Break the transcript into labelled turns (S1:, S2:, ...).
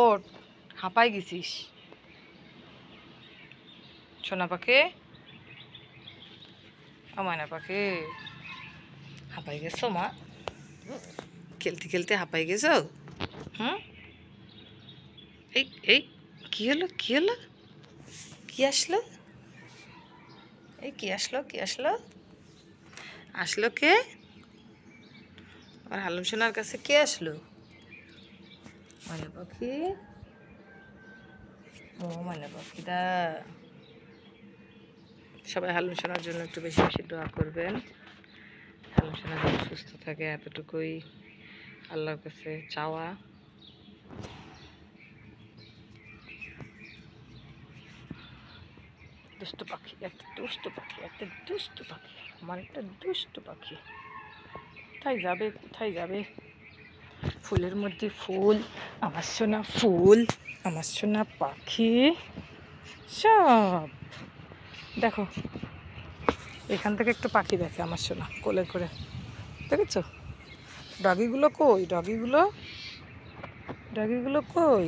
S1: ওঠ, হাঁপাই গেছিস সোনা পাখি, ও ময়না পাখি, হাঁপাই গেছো মা? খেলতে খেলতে হাঁপাই গেছো? হুম, এই এই কি হলো, কি হলো, কি আসলো, এই কি আসলো, কি আসলো, আসলো কে? আর হালুম সোনার কাছে কে আসলো? ময়না পাখি, ও ময়না পাখিটা। সবাই হালুম সোনার জন্য একটু বেশি বেশি দোয়া করবেন। হালুম সোনা যেন সুস্থ থাকে, এতটুকুই আল্লাহর কাছে চাওয়া। দুষ্ট পাখি, একটা দুষ্ট পাখি, একটা দুষ্ট পাখি, আমার একটা দুষ্ট পাখি। কোথায় যাবে, কোথায় যাবে? ফুলের মধ্যে ফুল, আমার সোনা ফুল, আমার সোনা পাখি সব। দেখো, এখান থেকে একটু পাখি দেখে আমার সোনা কোলে করে, দেখেছো? ডগিগুলো কই, ডগিগুলো, ডগিগুলো কই?